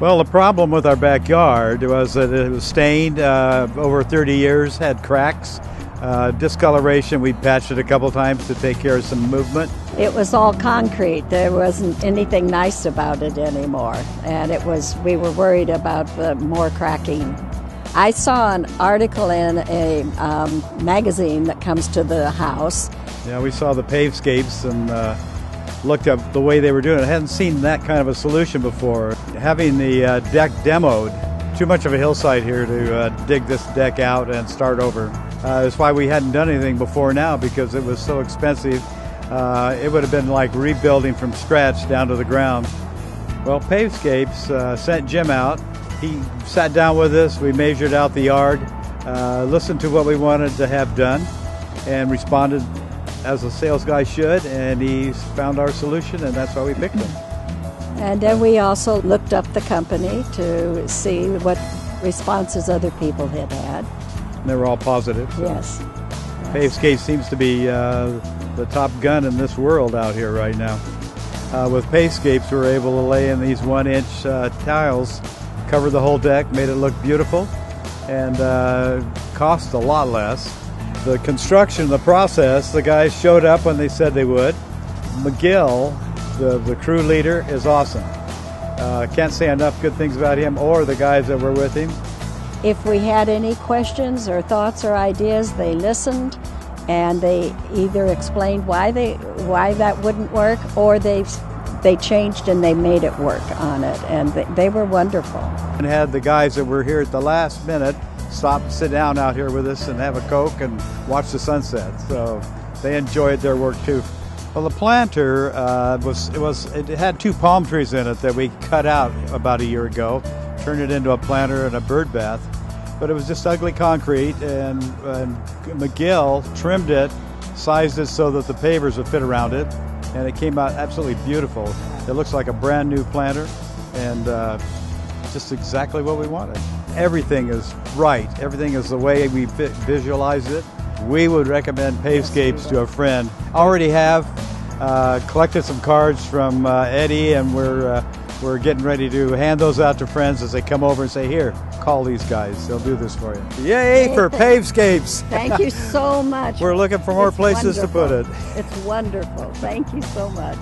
Well, the problem with our backyard was that it was stained over 30 years, had cracks, discoloration. We patched it a couple times to take care of some movement. It was all concrete. There wasn't anything nice about it anymore. And we were worried about the more cracking. I saw an article in a magazine that comes to the house. Yeah, we saw the Pavescapes and looked up the way they were doing it. I hadn't seen that kind of a solution before. Having the deck demoed, too much of a hillside here to dig this deck out and start over. That's why we hadn't done anything before now, because it was so expensive. It would have been like rebuilding from scratch down to the ground. Well, Pavescapes sent Jim out. He sat down with us, we measured out the yard, listened to what we wanted to have done, and responded as a sales guy should, and he found our solution, and that's why we picked him. And then we also looked up the company to see what responses other people had had. And they were all positive. So. Yes. Pavescapes seems to be the top gun in this world out here right now. With Pavescapes, we were able to lay in these 1-inch tiles, cover the whole deck, made it look beautiful, and cost a lot less. The construction, the process, the guys showed up when they said they would. McGill, the crew leader, is awesome. Can't say enough good things about him or the guys that were with him. If we had any questions or thoughts or ideas, they listened, and they either explained why that wouldn't work, or they changed and they made it work on it, and they were wonderful. And had the guys that were here at the last minute stop and sit down out here with us and have a Coke and watch the sunset. So they enjoyed their work too. Well, the planter it had 2 palm trees in it that we cut out about a year ago, turned it into a planter and a bird bath. But it was just ugly concrete, and McGill trimmed it, sized it so that the pavers would fit around it, and it came out absolutely beautiful. It looks like a brand new planter, and just exactly what we wanted. Everything is right. Everything is the way we visualized it. We would recommend Pavescapes to a friend. Already have collected some cards from Eddie, and we're getting ready to hand those out to friends as they come over and say, "Here, call these guys. They'll do this for you." Yay for Pavescapes! Thank you so much. We're looking for more places to put it. It's wonderful. Thank you so much.